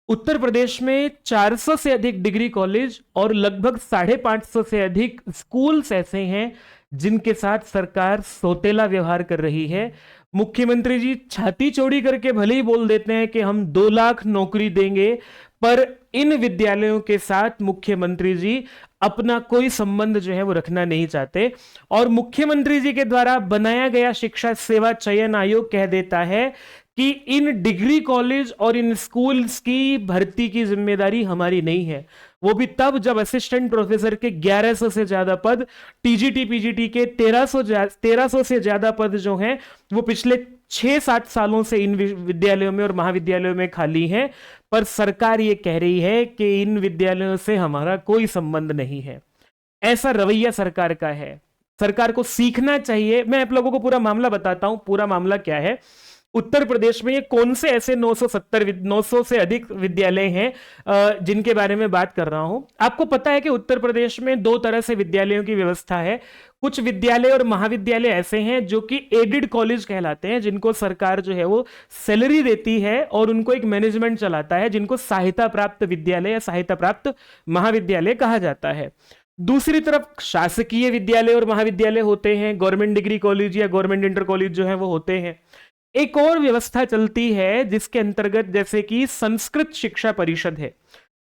उत्तर प्रदेश में 400 से अधिक डिग्री कॉलेज और लगभग 550 से अधिक स्कूल्स ऐसे हैं जिनके साथ सरकार सौतेला व्यवहार कर रही है। मुख्यमंत्री जी छाती चौड़ी करके भले ही बोल देते हैं कि हम 2 लाख नौकरी देंगे, पर इन विद्यालयों के साथ मुख्यमंत्री जी अपना कोई संबंध जो है वो रखना नहीं चाहते। और मुख्यमंत्री जी के द्वारा बनाया गया शिक्षा सेवा चयन आयोग कह देता है कि इन डिग्री कॉलेज और इन स्कूल्स की भर्ती की जिम्मेदारी हमारी नहीं है। वो भी तब जब असिस्टेंट प्रोफेसर के 1100 से ज्यादा पद, टीजीटी पीजीटी के 1300 से ज्यादा पद जो हैं वो पिछले 6-7 सालों से इन विद्यालयों में और महाविद्यालयों में खाली हैं। पर सरकार ये कह रही है कि इन विद्यालयों से हमारा कोई संबंध नहीं है। ऐसा रवैया सरकार का है। सरकार को सीखना चाहिए। मैं आप लोगों को पूरा मामला बताता हूं। पूरा मामला क्या है, उत्तर प्रदेश में ये कौन से ऐसे 900 से अधिक विद्यालय हैं जिनके बारे में बात कर रहा हूं। आपको पता है कि उत्तर प्रदेश में 2 तरह से विद्यालयों की व्यवस्था है। कुछ विद्यालय और महाविद्यालय ऐसे हैं जो कि एडेड कॉलेज कहलाते हैं, जिनको सरकार जो है वो सैलरी देती है और उनको एक मैनेजमेंट चलाता है, जिनको सहायता प्राप्त विद्यालय या सहायता प्राप्त महाविद्यालय कहा जाता है। दूसरी तरफ शासकीय विद्यालय और महाविद्यालय होते हैं, गवर्नमेंट डिग्री कॉलेज या गवर्नमेंट इंटर कॉलेज जो है वो होते हैं। एक और व्यवस्था चलती है जिसके अंतर्गत जैसे कि संस्कृत शिक्षा परिषद है।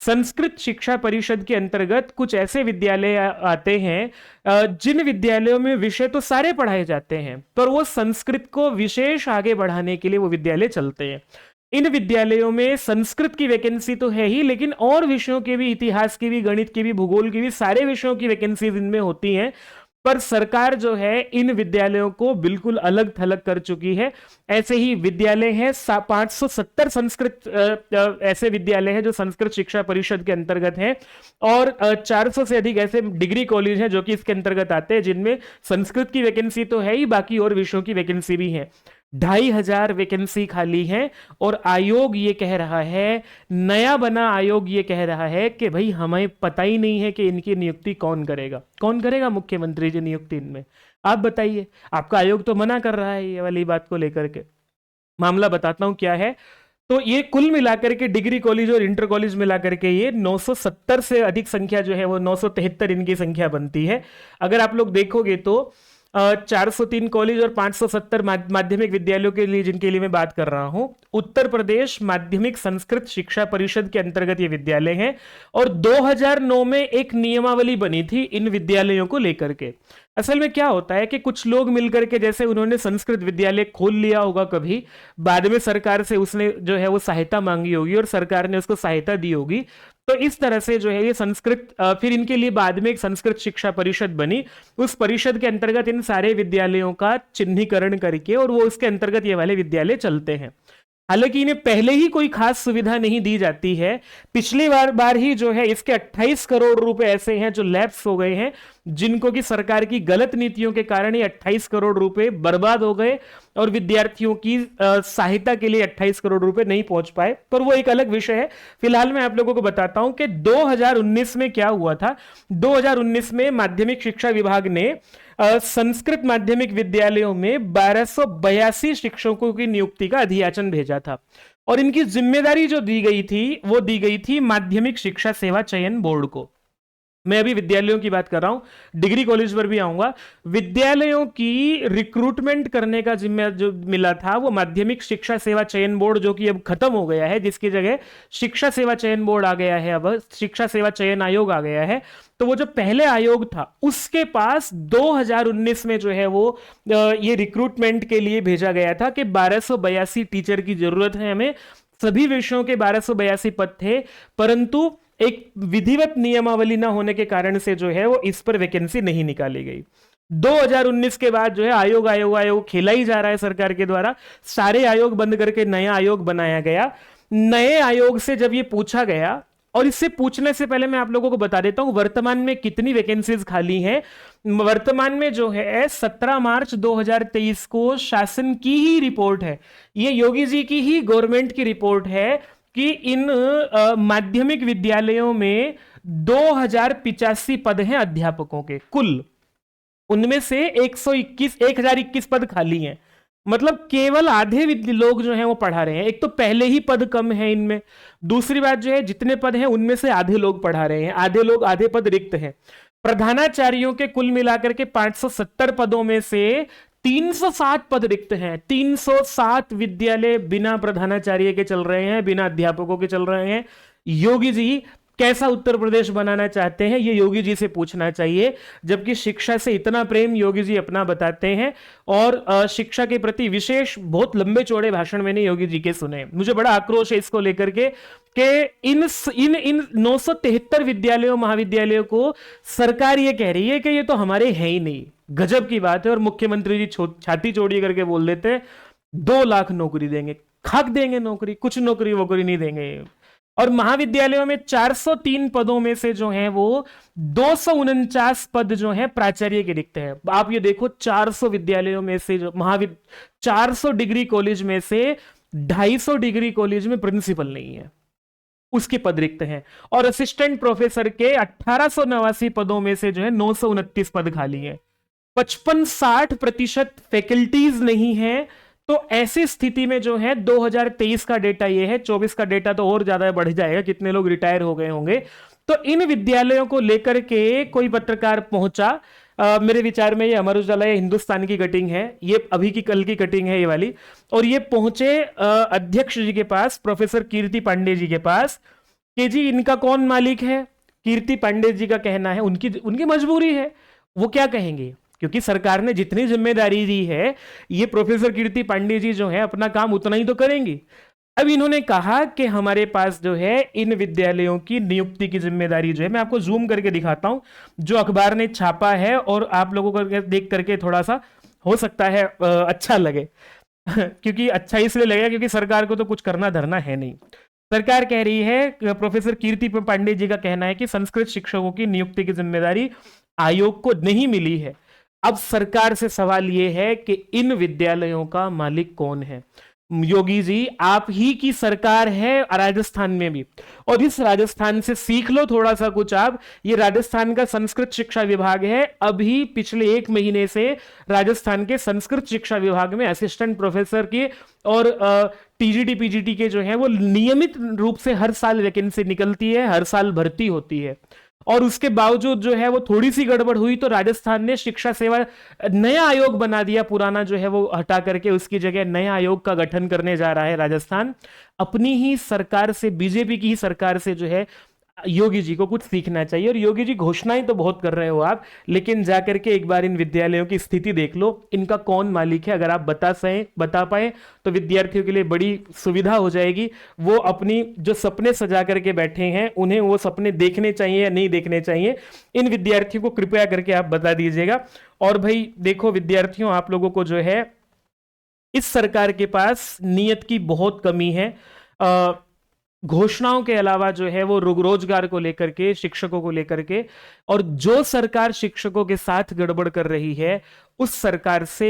संस्कृत शिक्षा परिषद के अंतर्गत कुछ ऐसे विद्यालय आते हैं जिन विद्यालयों में विषय तो सारे पढ़ाए जाते हैं, पर वो संस्कृत को विशेष आगे बढ़ाने के लिए वो विद्यालय चलते हैं। इन विद्यालयों में संस्कृत की वैकेंसी तो है ही, लेकिन और विषयों के भी, इतिहास की भी, गणित की भी, भूगोल की भी, सारे विषयों की वैकेंसी इनमें होती हैं। पर सरकार जो है इन विद्यालयों को बिल्कुल अलग थलग कर चुकी है। ऐसे ही विद्यालय हैं 570 संस्कृत ऐसे विद्यालय हैं जो संस्कृत शिक्षा परिषद के अंतर्गत हैं, और 400 से अधिक ऐसे डिग्री कॉलेज हैं जो कि इसके अंतर्गत आते हैं, जिनमें संस्कृत की वैकेंसी तो है ही, बाकी और विषयों की वैकेंसी भी है। 2500 वैकेंसी खाली है। और आयोग ये कह रहा है, नया बना आयोग ये कह रहा है कि भाई हमें पता ही नहीं है कि इनकी नियुक्ति कौन करेगा। कौन करेगा? मुख्यमंत्री जी नियुक्ति इनमें। आप बताइए। आपका आयोग तो मना कर रहा है ये वाली बात को लेकर के। मामला बताता हूं क्या है। तो ये कुल मिलाकर के डिग्री कॉलेज और इंटर कॉलेज मिलाकर के ये 970 से अधिक संख्या जो है वो 973 इनकी संख्या बनती है। अगर आप लोग देखोगे तो 403 कॉलेज और 570 माध्यमिक विद्यालयों के लिए, जिनके लिए मैं बात कर रहा हूं, उत्तर प्रदेश माध्यमिक संस्कृत शिक्षा परिषद के अंतर्गत ये विद्यालय हैं। और 2009 में एक नियमावली बनी थी इन विद्यालयों को लेकर के। असल में क्या होता है कि कुछ लोग मिलकर के, जैसे उन्होंने संस्कृत विद्यालय खोल लिया होगा कभी, बाद में सरकार से उसने जो है वो सहायता मांगी होगी और सरकार ने उसको सहायता दी होगी। तो इस तरह से जो है ये संस्कृत, फिर इनके लिए बाद में एक संस्कृत शिक्षा परिषद बनी। उस परिषद के अंतर्गत इन सारे विद्यालयों का चिन्हीकरण करके और वो उसके अंतर्गत ये वाले विद्यालय चलते हैं। हालांकि इन्हें पहले ही कोई खास सुविधा नहीं दी जाती है। पिछली बार ही जो है इसके 28 करोड़ रुपए ऐसे हैं जो लैप्स हो गए हैं, जिनको कि सरकार की गलत नीतियों के कारण ये 28 करोड़ रुपए बर्बाद हो गए और विद्यार्थियों की सहायता के लिए 28 करोड़ रुपए नहीं पहुंच पाए। पर वो एक अलग विषय है। फिलहाल मैं आप लोगों को बताता हूं कि 2019 में क्या हुआ था। 2019 में माध्यमिक शिक्षा विभाग ने संस्कृत माध्यमिक विद्यालयों में 1282 शिक्षकों की नियुक्ति का अधियाचन भेजा था। और इनकी जिम्मेदारी जो दी गई थी वो दी गई थी माध्यमिक शिक्षा सेवा चयन बोर्ड को। मैं अभी विद्यालयों की बात कर रहा हूं, डिग्री कॉलेज पर भी आऊंगा। विद्यालयों की रिक्रूटमेंट करने का जिम्मा जो मिला था वो माध्यमिक शिक्षा सेवा चयन बोर्ड, जो कि अब खत्म हो गया है, जिसकी जगह शिक्षा सेवा चयन बोर्ड आ गया है, अब शिक्षा सेवा चयन आयोग आ गया है। तो वो जो पहले आयोग था उसके पास 2019 में जो है वो ये रिक्रूटमेंट के लिए भेजा गया था कि 1282 टीचर की जरूरत है हमें। सभी विषयों के 1282 पद थे, परंतु एक विधिवत नियमावली ना होने के कारण से जो है वो इस पर वैकेंसी नहीं निकाली गई। 2019 के बाद जो है आयोग खेला ही जा रहा है सरकार के द्वारा। सारे आयोग बंद करके नया आयोग बनाया गया। नए आयोग से जब ये पूछा गया, और इससे पूछने से पहले मैं आप लोगों को बता देता हूं वर्तमान में कितनी वैकेंसीज खाली हैं। वर्तमान में जो है 17 मार्च 2023 को शासन की ही रिपोर्ट है, ये योगी जी की ही गवर्नमेंट की रिपोर्ट है कि इन माध्यमिक विद्यालयों में 2085 पद हैं अध्यापकों के कुल। उनमें से 1021 पद खाली हैं। मतलब केवल आधे लोग जो हैं वो पढ़ा रहे हैं। एक तो पहले ही पद कम है इनमें, दूसरी बात जो है जितने पद हैं उनमें से आधे लोग पढ़ा रहे हैं, आधे पद रिक्त हैं। प्रधानाचार्यों के कुल मिलाकर के 570 पदों में से 307 पद रिक्त हैं। 307 विद्यालय बिना प्रधानाचार्य के चल रहे हैं, बिना अध्यापकों के चल रहे हैं। योगी जी कैसा उत्तर प्रदेश बनाना चाहते हैं, ये योगी जी से पूछना चाहिए, जबकि शिक्षा से इतना प्रेम योगी जी अपना बताते हैं। और शिक्षा के प्रति विशेष बहुत लंबे चौड़े भाषण मैंने योगी जी के सुने। मुझे बड़ा आक्रोश है इसको लेकर के कि इन 973 विद्यालयों महाविद्यालयों को सरकार ये कह रही है कि ये तो हमारे हैं ही नहीं। गजब की बात है। और मुख्यमंत्री जी छाती चौड़ी करके बोल देते 2 लाख नौकरी देंगे, खाक देंगे नौकरी, कुछ नौकरी वोकरी नहीं देंगे। और महाविद्यालयों में 403 पदों में से जो हैं वो 249 पद जो हैं प्राचार्य के रिक्त हैं। आप ये देखो 400 विद्यालयों में से जो 400 डिग्री कॉलेज में से 250 डिग्री कॉलेज में प्रिंसिपल नहीं है, उसके पद रिक्त हैं। और असिस्टेंट प्रोफेसर के 1889 पदों में से जो है 929 पद खाली हैं। 55-60% फैकल्टीज नहीं है। तो ऐसी स्थिति में जो है 2023 का डेटा ये है, 24 का डेटा तो और ज्यादा बढ़ जाएगा, कितने लोग रिटायर हो गए होंगे। तो इन विद्यालयों को लेकर के कोई पत्रकार पहुंचा, मेरे विचार में ये अमर उजाला या हिंदुस्तान की कटिंग है, ये अभी की कल की कटिंग है ये वाली। और ये पहुंचे अध्यक्ष जी के पास, प्रोफेसर कीर्ति पांडे जी के पास, कि जी इनका कौन मालिक है। कीर्ति पांडे जी का कहना है उनकी मजबूरी है, वो क्या कहेंगे, क्योंकि सरकार ने जितनी जिम्मेदारी दी है ये प्रोफेसर कीर्ति पांडे जी जो है अपना काम उतना ही तो करेंगी। अब इन्होंने कहा कि हमारे पास जो है इन विद्यालयों की नियुक्ति की जिम्मेदारी जो है, मैं आपको जूम करके दिखाता हूं जो अखबार ने छापा है, और आप लोगों को देख करके थोड़ा सा हो सकता है अच्छा लगे क्योंकि अच्छा इसलिए लगेगा क्योंकि सरकार को तो कुछ करना धरना है नहीं। सरकार कह रही है, प्रोफेसर कीर्ति पांडे जी का कहना है कि संस्कृत शिक्षकों की नियुक्ति की जिम्मेदारी आयोग को नहीं मिली है। अब सरकार से सवाल यह है कि इन विद्यालयों का मालिक कौन है। योगी जी आप ही की सरकार है राजस्थान में भी, और इस राजस्थान से सीख लो थोड़ा सा कुछ आप। ये राजस्थान का संस्कृत शिक्षा विभाग है, अभी पिछले 1 महीने से राजस्थान के संस्कृत शिक्षा विभाग में असिस्टेंट प्रोफेसर की और टीजीटी पीजीटी के जो है वो नियमित रूप से हर साल वैकेंसी निकलती है, हर साल भर्ती होती है। और उसके बावजूद जो है वो थोड़ी सी गड़बड़ हुई तो राजस्थान ने शिक्षा सेवा नया आयोग बना दिया, पुराना जो है वो हटा करके उसकी जगह नया आयोग का गठन करने जा रहा है राजस्थान। अपनी ही सरकार से, बीजेपी की ही सरकार से जो है योगी जी को कुछ सीखना चाहिए। और योगी जी घोषणाएं तो बहुत कर रहे हो आप, लेकिन जाकर के एक बार इन विद्यालयों की स्थिति देख लो, इनका कौन मालिक है। अगर आप बता पाए तो विद्यार्थियों के लिए बड़ी सुविधा हो जाएगी। वो अपनी जो सपने सजा करके बैठे हैं उन्हें वो सपने देखने चाहिए या नहीं देखने चाहिए, इन विद्यार्थियों को कृपया करके आप बता दीजिएगा। और भाई देखो विद्यार्थियों, आप लोगों को जो है इस सरकार के पास नीयत की बहुत कमी है। घोषणाओं के अलावा जो है वो रोजगार को लेकर के, शिक्षकों को लेकर के, और जो सरकार शिक्षकों के साथ गड़बड़ कर रही है उस सरकार से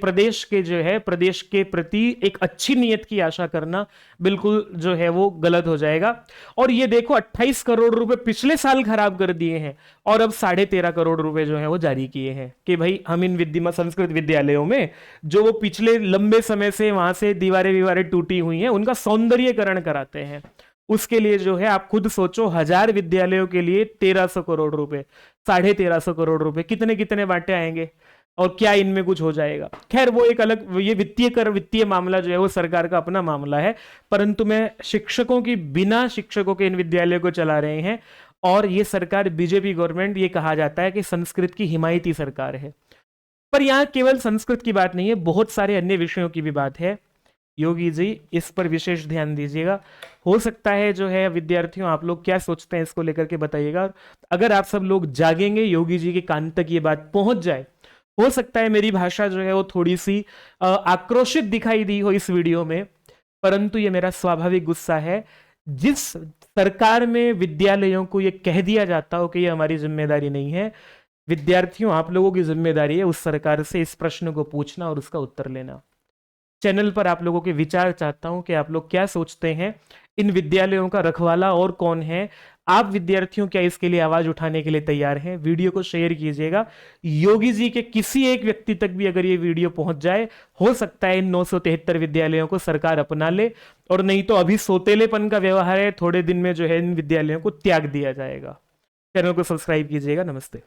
प्रदेश के जो है, प्रदेश के प्रति एक अच्छी नीयत की आशा करना बिल्कुल जो है वो गलत हो जाएगा। और ये देखो 28 करोड़ रुपए पिछले साल खराब कर दिए हैं और अब 13.5 करोड़ रुपए जो है वो जारी किए हैं कि भाई हम इन संस्कृत विद्यालयों में जो वो पिछले लंबे समय से वहां से दीवारें टूटी हुई हैं उनका सौंदर्यीकरण कराते हैं। उसके लिए जो है आप खुद सोचो, 1000 विद्यालयों के लिए 1300 करोड़ रुपए, 1350 करोड़ रुपए, कितने कितने बांटे आएंगे और क्या इनमें कुछ हो जाएगा। खैर वो एक अलग, ये वित्तीय मामला जो है वो सरकार का अपना मामला है। परंतु मैं शिक्षकों की, बिना शिक्षकों के इन विद्यालयों को चला रहे हैं, और ये सरकार बीजेपी गवर्नमेंट, ये कहा जाता है कि संस्कृत की हिमायती सरकार है। पर यहां केवल संस्कृत की बात नहीं है, बहुत सारे अन्य विषयों की भी बात है। योगी जी इस पर विशेष ध्यान दीजिएगा। हो सकता है जो है विद्यार्थियों, आप लोग क्या सोचते हैं इसको लेकर के बताइएगा। अगर आप सब लोग जागेंगे, योगी जी के कान तक ये बात पहुंच जाए, हो सकता है मेरी भाषा जो है वो थोड़ी सी आक्रोशित दिखाई दी हो इस वीडियो में, परंतु ये मेरा स्वाभाविक गुस्सा है। जिस सरकार में विद्यालयों को ये कह दिया जाता हो कि ये हमारी जिम्मेदारी नहीं है, विद्यार्थियों आप लोगों की जिम्मेदारी है उस सरकार से इस प्रश्न को पूछना और उसका उत्तर लेना। चैनल पर आप लोगों के विचार चाहता हूं कि आप लोग क्या सोचते हैं, इन विद्यालयों का रखवाला और कौन है। आप विद्यार्थियों क्या इसके लिए आवाज उठाने के लिए तैयार हैं? वीडियो को शेयर कीजिएगा। योगी जी के किसी एक व्यक्ति तक भी अगर ये वीडियो पहुंच जाए, हो सकता है इन 973 विद्यालयों को सरकार अपना ले, और नहीं तो अभी सोतेलेपन का व्यवहार है, थोड़े दिन में जो है इन विद्यालयों को त्याग दिया जाएगा। चैनल को सब्सक्राइब कीजिएगा। नमस्ते।